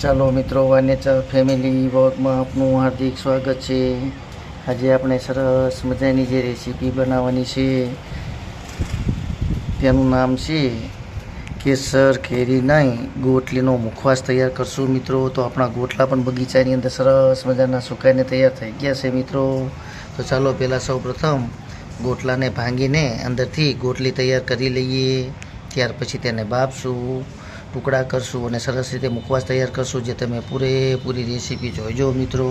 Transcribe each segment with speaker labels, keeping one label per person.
Speaker 1: ચાલો મિત્રો, વાનેચર ફેમિલી વ્લોગમાં આપનું હાર્દિક સ્વાગત છે। આજે આપણે સરસ મજાની જે રેસીપી બનાવવાની છે તેનું નામ છે કેસર કેરી નહીં ગોટલીનો મુખવાસ તૈયાર કરશું મિત્રો। તો આપણા ગોટલા પણ બગીચાની અંદર સરસ મજાના સુકાઈને તૈયાર થઈ ગયા છે મિત્રો। તો ચાલો પહેલાં સૌ પ્રથમ ગોટલાને ભાંગીને અંદરથી ગોટલી તૈયાર કરી લઈએ, ત્યાર પછી તેને બાફશું, ટુકડા કરશું અને સરસ રીતે મુખવાસ તૈયાર કરશું, જે તમે પૂરેપૂરી રેસીપી જોઈજો મિત્રો।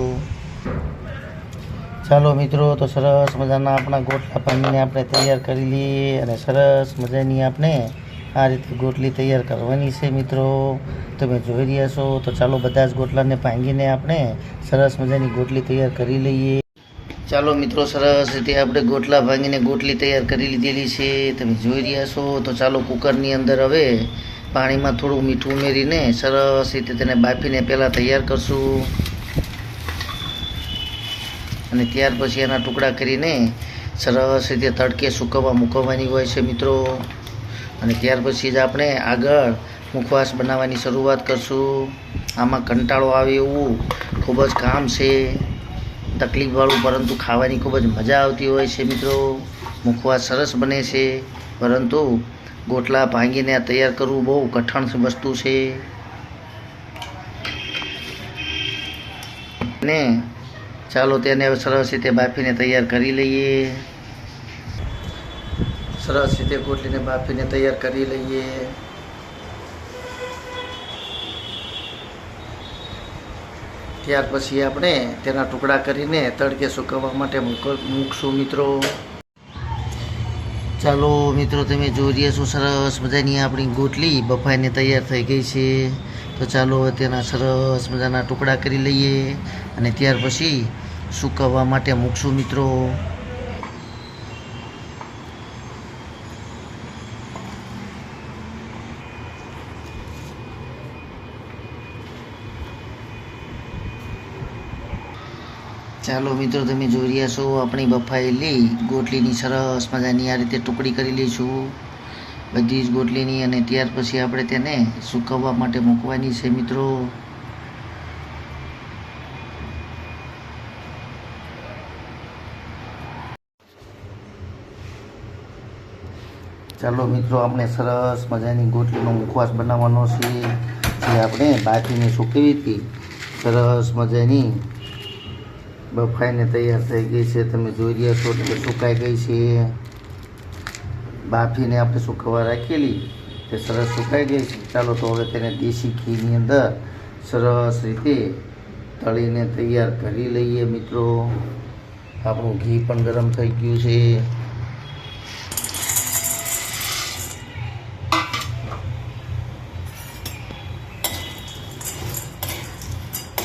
Speaker 1: ચાલો મિત્રો, તો સરસ મજાના આપણા ગોટલા ભાંગીને આપણે તૈયાર કરી લઈએ અને સરસ મજાની આપણે આ રીતે ગોટલી તૈયાર કરવાની છે મિત્રો। તમે જોઈ રહ્યા છો, તો ચાલો બધા જ ગોટલાને ભાંગીને આપણે સરસ મજાની ગોટલી તૈયાર કરી લઈએ। ચાલો મિત્રો, સરસ રીતે આપણે ગોટલા ભાંગીને ગોટલી તૈયાર કરી લીધેલી છે, તમે જોઈ રહ્યા છો। તો ચાલો કુકરની અંદર હવે પાણીમાં થોડું મીઠું ઉમેરીને સરસ રીતે તેને બાફીને પહેલાં તૈયાર કરશું અને ત્યાર પછી એના ટુકડા કરીને સરસ રીતે તડકે સૂકવવા મૂકવવાની હોય છે મિત્રો। અને ત્યાર પછી જ આપણે આગળ મુખવાસ બનાવવાની શરૂઆત કરશું। આમાં કંટાળો આવે એવું ખૂબ જ કામ છે, તકલીફવાળું, પરંતુ ખાવાની ખૂબ જ મજા આવતી હોય છે મિત્રો। મુખવાસ સરસ બને છે, પરંતુ ગોટલા ભાંગીને તૈયાર કરવું બહુ કઠણ વસ્તુ છે ને ચાલો તેને સરસ રીતે બાફીને તૈયાર કરી લઈએ। સરસ રીતે ગોટલીને બાફીને તૈયાર કરી લઈએ। ત્યાર પછી આપણે તેના ટુકડા કરીને તડકે સૂકવવા માટે મૂકશું મિત્રો। ચાલો મિત્રો, તમે જોઈ રહ્યા છો, સરસ મજાની આપણી ગોટલી બફાઈને તૈયાર થઈ ગઈ છે। તો ચાલો તેના સરસ મજાના ટુકડા કરી લઈએ અને ત્યાર પછી સૂકવવા માટે મૂકશું મિત્રો। ચાલો મિત્રો, તમે જોઈ રહ્યા છો, આપણી બફાયેલી ગોટલીની સરસ મજાની આ રીતે ટુકડી કરી લઈશું બધી જ ગોટલીની, અને ત્યાર પછી આપણે તેને સૂકવવા માટે મૂકવાની છે મિત્રો। ચાલો મિત્રો, આપણે સરસ મજાની ગોટલીનો મુખવાસ બનાવવાનો છે, જે આપણે બાફીને સૂકવી હતી, સરસ મજાની બફાઈને તૈયાર થઈ ગઈ છે। તમે જોઈ રહ્યા છો કે સુકાઈ ગઈ છે, બાફીને આપણે સૂકવવા રાખેલી તે સરસ સુકાઈ ગઈ છે। ચાલો તો હવે તેને દેશી ઘીની અંદર સરસ રીતે તળીને તૈયાર કરી લઈએ મિત્રો। આપણું ઘી પણ ગરમ થઈ ગયું છે।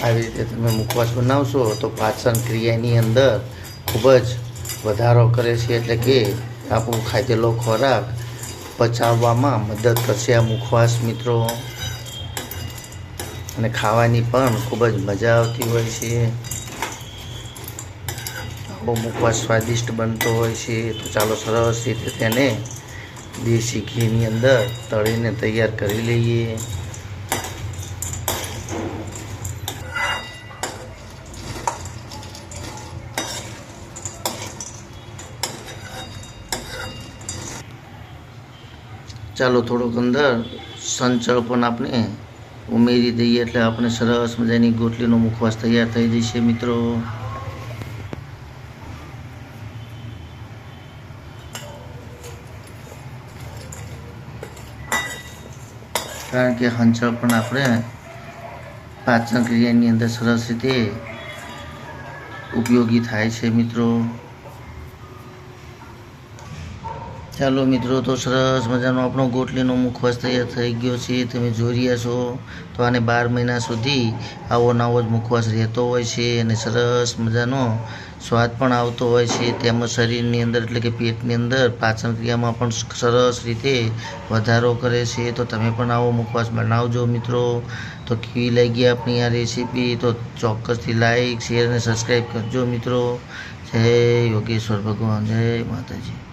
Speaker 1: આવી રીતે તમે મુખવાસ બનાવશો તો પાચન ક્રિયાની અંદર ખૂબ જ વધારો કરે છે, એટલે કે આપણું ખાધેલો ખોરાક પચાવવામાં મદદ કરશે આ મુખવાસ મિત્રો, અને ખાવાની પણ ખૂબ જ મજા આવતી હોય છે। આવો મુખવાસ સ્વાદિષ્ટ બનતો હોય છે। તો ચાલો સરસ રીતે તેને દેશી ઘીની અંદર તળીને તૈયાર કરી લઈએ। ચાલો થોડુંક અંદર સંચળ પણ આપણે ઉમેરી દઈએ, એટલે આપણે સરસ મજાની ગોટલીનો મુખવાસ તૈયાર થઈ જશે મિત્રો। કારણ કે હંચળ પણ આપણે પાચન ક્રિયાની અંદર સરસ રીતે ઉપયોગી થાય છે મિત્રો। ચાલો મિત્રો, તો સરસ મજાનો આપણો ગોટલીનો મુખવાસ તૈયાર થઈ ગયો છે, તમે જોઈ રહ્યા છો। તો આને 12 મહિના સુધી આવો નવો જ મુખવાસ રહેતો હોય છે અને સરસ મજાનો સ્વાદ પણ આવતો હોય છે, તેમજ શરીરની અંદર એટલે કે પેટની અંદર પાચન ક્રિયામાં પણ સરસ રીતે વધારો કરે છે। તો તમે પણ આવો મુખવાસ બનાવજો મિત્રો। તો કેવી લાગી આપણી આ રેસીપી, તો ચોક્કસથી લાઈક, શેર અને સબસ્ક્રાઈબ કરજો મિત્રો। જય યોગેશ્વર ભગવાન, જય માતાજી।